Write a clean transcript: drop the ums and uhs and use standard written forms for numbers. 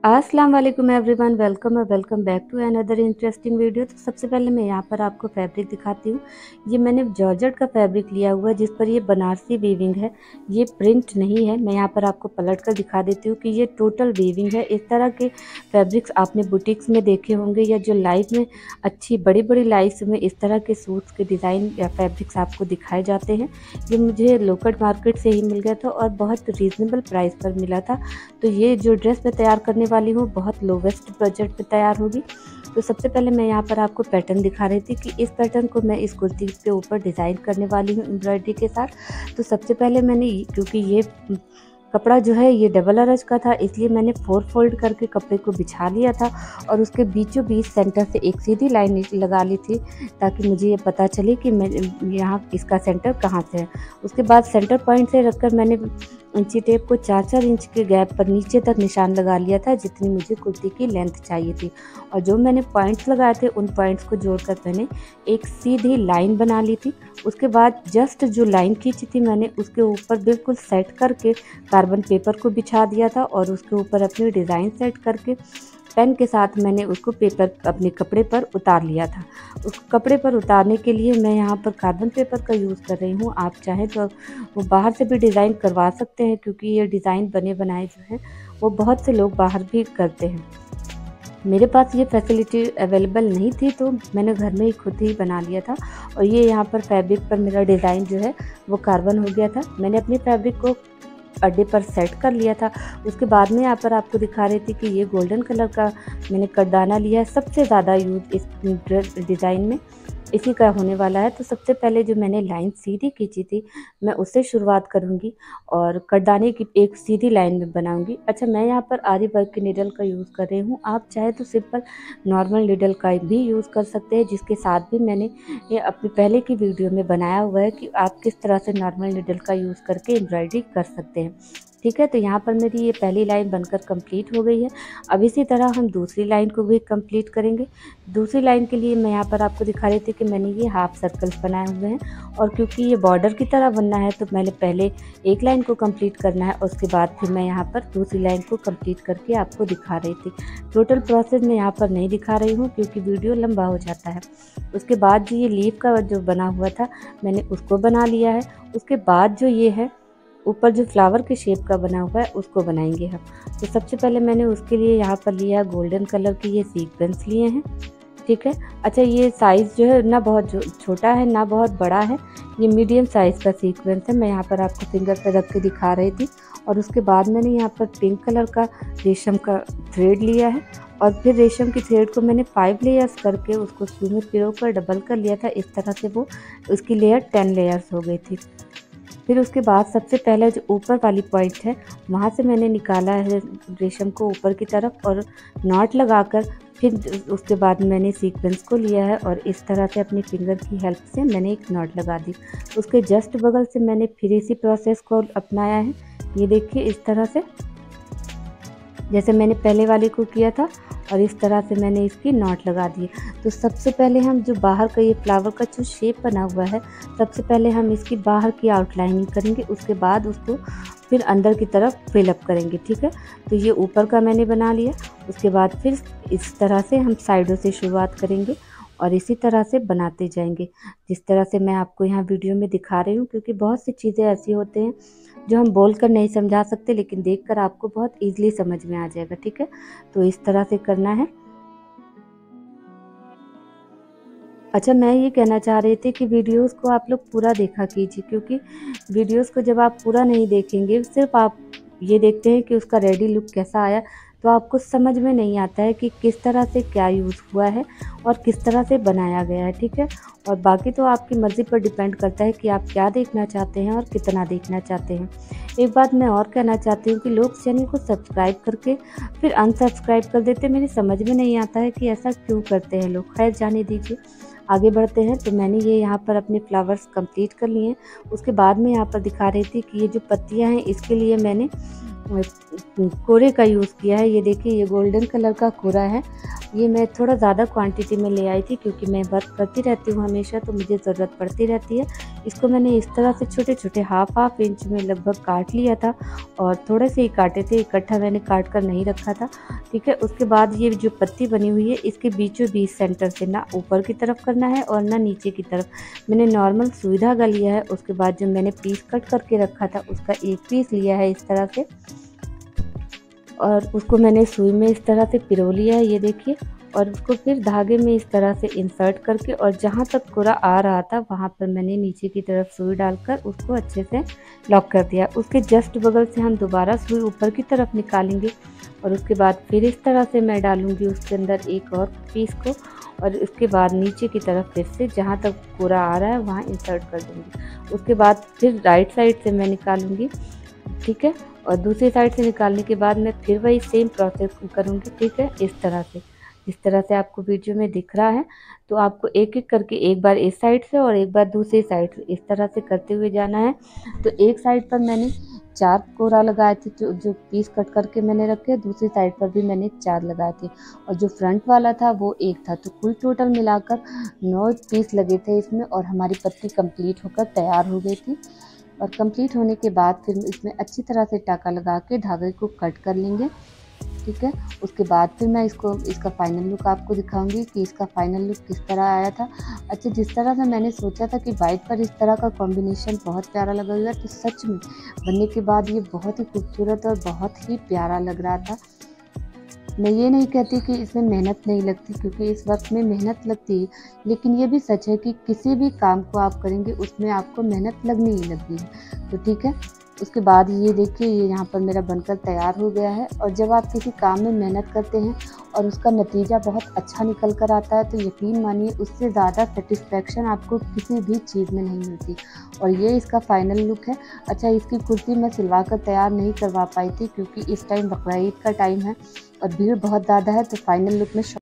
अस्सलाम वालेकुम everyone, welcome back to another interesting video. तो सबसे पहले मैं यहाँ पर आपको फैब्रिक दिखाती हूँ। ये मैंने जॉर्जेट का फैब्रिक लिया हुआ है जिस पर ये बनारसी वीविंग है, ये प्रिंट नहीं है। मैं यहाँ पर आपको पलट कर दिखा देती हूँ कि ये टोटल वीविंग है। इस तरह के फैब्रिक्स आपने बुटीक्स में देखे होंगे या जो लाइव में अच्छी बड़ी बड़ी लाइव्स में इस तरह के सूट्स के डिज़ाइन या फैब्रिक्स आपको दिखाए जाते हैं। ये मुझे लोकल मार्केट से ही मिल गया था और बहुत रीज़नेबल प्राइस पर मिला था। तो ये जो ड्रेस मैं तैयार करने वाली हूँ बहुत लोवेस्ट बजट पे तैयार होगी। तो सबसे पहले मैं यहाँ पर आपको पैटर्न दिखा रही थी कि इस पैटर्न को मैं इस कुर्ती के ऊपर डिज़ाइन करने वाली हूँ एम्ब्रॉयडरी के साथ। तो सबसे पहले मैंने क्योंकि ये कपड़ा जो है ये डबल अरज का था, इसलिए मैंने 4 फोल्ड करके कपड़े को बिछा लिया था और उसके बीचों बीच सेंटर से एक सीधी लाइन लगा ली थी ताकि मुझे ये पता चले कि मैं यहाँ इसका सेंटर कहाँ से है। उसके बाद सेंटर पॉइंट से रखकर मैंने इंची टेप को 4-4 इंच के गैप पर नीचे तक निशान लगा लिया था जितनी मुझे कुर्ती की लेंथ चाहिए थी। और जो मैंने पॉइंट्स लगाए थे उन पॉइंट्स को जोड़कर मैंने एक सीधी लाइन बना ली थी। उसके बाद जस्ट जो लाइन खींची थी मैंने उसके ऊपर बिल्कुल सेट करके कार्बन पेपर को बिछा दिया था और उसके ऊपर अपनी डिज़ाइन सेट करके पेन के साथ मैंने उसको पेपर अपने कपड़े पर उतार लिया था। उस कपड़े पर उतारने के लिए मैं यहाँ पर कार्बन पेपर का यूज़ कर रही हूँ। आप चाहें तो वो बाहर से भी डिज़ाइन करवा सकते हैं क्योंकि ये डिज़ाइन बने बनाए जो हैं वो बहुत से लोग बाहर भी करते हैं। मेरे पास ये फैसिलिटी अवेलेबल नहीं थी तो मैंने घर में ही खुद ही बना लिया था। और ये यहाँ पर फैब्रिक पर मेरा डिज़ाइन जो है वो कार्बन हो गया था। मैंने अपनी फैब्रिक को अड्डे पर सेट कर लिया था। उसके बाद में यहाँ पर आपको दिखा रही थी कि ये गोल्डन कलर का मैंने कटदाना लिया है। सबसे ज़्यादा यूज़ इस डिज़ाइन में इसी का होने वाला है। तो सबसे पहले जो मैंने लाइन सीधी खींची थी मैं उससे शुरुआत करूँगी और कटदाने की एक सीधी लाइन में बनाऊँगी। अच्छा, मैं यहाँ पर आरी वर्क की नीडल का यूज़ कर रही हूँ। आप चाहे तो सिंपल नॉर्मल नीडल का भी यूज़ कर सकते हैं, जिसके साथ भी मैंने ये अपनी पहले की वीडियो में बनाया हुआ है कि आप किस तरह से नॉर्मल नीडल का यूज़ करके एम्ब्रॉयडरी कर सकते हैं। ठीक है, तो यहाँ पर मेरी ये पहली लाइन बनकर कंप्लीट हो गई है। अब इसी तरह हम दूसरी लाइन को भी कंप्लीट करेंगे। दूसरी लाइन के लिए मैं यहाँ पर आपको दिखा रही थी कि मैंने ये हाफ सर्कल्स बनाए हुए हैं और क्योंकि ये बॉर्डर की तरह बनना है तो मैंने पहले एक लाइन को कंप्लीट करना है और उसके बाद फिर मैं यहाँ पर दूसरी लाइन को कंप्लीट करके आपको दिखा रही थी। टोटल प्रोसेस मैं यहाँ पर नहीं दिखा रही हूँ क्योंकि वीडियो लंबा हो जाता है। उसके बाद जो ये लीफ का जो बना हुआ था मैंने उसको बना लिया है। उसके बाद जो ये है ऊपर जो फ्लावर के शेप का बना हुआ है उसको बनाएंगे हम। तो सबसे पहले मैंने उसके लिए यहाँ पर लिया गोल्डन कलर के ये सीक्वेंस लिए हैं। ठीक है, अच्छा ये साइज़ जो है ना बहुत छोटा है ना बहुत बड़ा है, ये मीडियम साइज़ का सीक्वेंस है। मैं यहाँ पर आपको फिंगर पे रख के दिखा रही थी। और उसके बाद मैंने यहाँ पर पिंक कलर का रेशम का थ्रेड लिया है और फिर रेशम की थ्रेड को मैंने 5 लेयर्स करके उसको सुई में पिरो कर डबल कर लिया था। इस तरह से वो उसकी लेयर 10 लेयर्स हो गई थी। फिर उसके बाद सबसे पहले जो ऊपर वाली पॉइंट है वहाँ से मैंने निकाला है रेशम को ऊपर की तरफ और नॉट लगाकर फिर उसके बाद मैंने सीक्वेंस को लिया है और इस तरह से अपनी फिंगर की हेल्प से मैंने एक नॉट लगा दी। उसके जस्ट बगल से मैंने फिर इसी प्रोसेस को अपनाया है। ये देखिए इस तरह से जैसे मैंने पहले वाले को किया था और इस तरह से मैंने इसकी नॉट लगा दी। तो सबसे पहले हम जो बाहर का ये फ्लावर का जो शेप बना हुआ है सबसे पहले हम इसकी बाहर की आउटलाइनिंग करेंगे, उसके बाद उसको फिर अंदर की तरफ फिलअप करेंगे। ठीक है, तो ये ऊपर का मैंने बना लिया। उसके बाद फिर इस तरह से हम साइडों से शुरुआत करेंगे और इसी तरह से बनाते जाएंगे जिस तरह से मैं आपको यहाँ वीडियो में दिखा रही हूँ। क्योंकि बहुत सी चीज़ें ऐसी होते हैं जो हम बोलकर नहीं समझा सकते लेकिन देखकर आपको बहुत ईजिली समझ में आ जाएगा। ठीक है, तो इस तरह से करना है। अच्छा, मैं ये कहना चाह रही थी कि वीडियोस को आप लोग पूरा देखा कीजिए क्योंकि वीडियोस को जब आप पूरा नहीं देखेंगे, सिर्फ आप ये देखते हैं कि उसका रेडी लुक कैसा आया, तो आपको समझ में नहीं आता है कि किस तरह से क्या यूज़ हुआ है और किस तरह से बनाया गया है। ठीक है, और बाकी तो आपकी मर्ज़ी पर डिपेंड करता है कि आप क्या देखना चाहते हैं और कितना देखना चाहते हैं। एक बात मैं और कहना चाहती हूँ कि लोग चैनल को सब्सक्राइब करके फिर अनसब्सक्राइब कर देते हैं। मेरी समझ में नहीं आता है कि ऐसा क्यों करते हैं लोग। खैर जाने दीजिए, आगे बढ़ते हैं। तो मैंने ये यहाँ पर अपने फ्लावर्स कंप्लीट कर लिए हैं। उसके बाद में यहाँ पर दिखा रही थी कि ये जो पत्तियाँ हैं इसके लिए मैंने कोरे का यूज़ किया है। ये देखिए ये गोल्डन कलर का कोरा है। ये मैं थोड़ा ज़्यादा क्वांटिटी में ले आई थी क्योंकि मैं वर्क करती रहती हूँ हमेशा, तो मुझे ज़रूरत पड़ती रहती है। इसको मैंने इस तरह से छोटे छोटे हाफ इंच में लगभग काट लिया था और थोड़े से ही काटे थे, इकट्ठा मैंने काट कर नहीं रखा था। ठीक है, उसके बाद ये जो पत्ती बनी हुई है इसके बीचों बीच सेंटर से ना ऊपर की तरफ करना है और ना नीचे की तरफ। मैंने नॉर्मल सुई धागा लिया है, उसके बाद जो मैंने पीस कट करके रखा था उसका एक पीस लिया है इस तरह से, और उसको मैंने सुई में इस तरह से पिरो लिया है, ये देखिए। और उसको फिर धागे में इस तरह से इंसर्ट करके और जहाँ तक कुरा आ रहा था वहाँ पर मैंने नीचे की तरफ सुई डालकर उसको अच्छे से लॉक कर दिया। उसके जस्ट बगल से हम दोबारा सुई ऊपर की तरफ निकालेंगे और उसके बाद फिर इस तरह से मैं डालूँगी उसके अंदर एक और पीस को, और उसके बाद नीचे की तरफ फिर से जहाँ तक कुरा आ रहा है वहाँ इंसर्ट कर दूँगी। उसके बाद फिर राइट साइड से मैं निकालूँगी, ठीक है, और दूसरी साइड से निकालने के बाद मैं फिर वही सेम प्रोसेस करूँगी। ठीक है, इस तरह से, जिस तरह से आपको वीडियो में दिख रहा है। तो आपको एक एक करके एक बार इस साइड से और एक बार दूसरी साइड से इस तरह से करते हुए जाना है। तो एक साइड पर मैंने 4 कोरा लगाए थे, जो पीस कट करके मैंने रखे, दूसरी साइड पर भी मैंने 4 लगाए थे और जो फ्रंट वाला था वो 1 था। तो कुल टोटल मिलाकर 9 पीस लगे थे इसमें और हमारी पत्ती कंप्लीट होकर तैयार हो गई थी। और कंप्लीट होने के बाद फिर इसमें अच्छी तरह से टाका लगा के धागे को कट कर लेंगे। ठीक है, उसके बाद फिर मैं इसका फाइनल लुक आपको दिखाऊंगी कि इसका फाइनल लुक किस तरह आया था। अच्छा, जिस तरह से मैंने सोचा था कि वाइट पर इस तरह का कॉम्बिनेशन बहुत प्यारा लगा हुआ, तो सच में बनने के बाद ये बहुत ही खूबसूरत और बहुत ही प्यारा लग रहा था। मैं ये नहीं कहती कि इसमें मेहनत नहीं लगती, क्योंकि इस वक्त में मेहनत लगती है, लेकिन ये भी सच है कि किसी भी काम को आप करेंगे उसमें आपको मेहनत लगनी ही लगती है। तो ठीक है, उसके बाद ये देखिए, ये यहाँ पर मेरा बनकर तैयार हो गया है। और जब आप किसी काम में मेहनत करते हैं और उसका नतीजा बहुत अच्छा निकल कर आता है, तो यकीन मानिए उससे ज़्यादा सेटिस्फेक्शन आपको किसी भी चीज़ में नहीं मिलती। और ये इसका फाइनल लुक है। अच्छा, इसकी कुर्ती मैं सिलवा कर तैयार नहीं करवा पाई थी क्योंकि इस टाइम बकरा ईद का टाइम है और भीड़ बहुत ज़्यादा है, तो फाइनल लुक में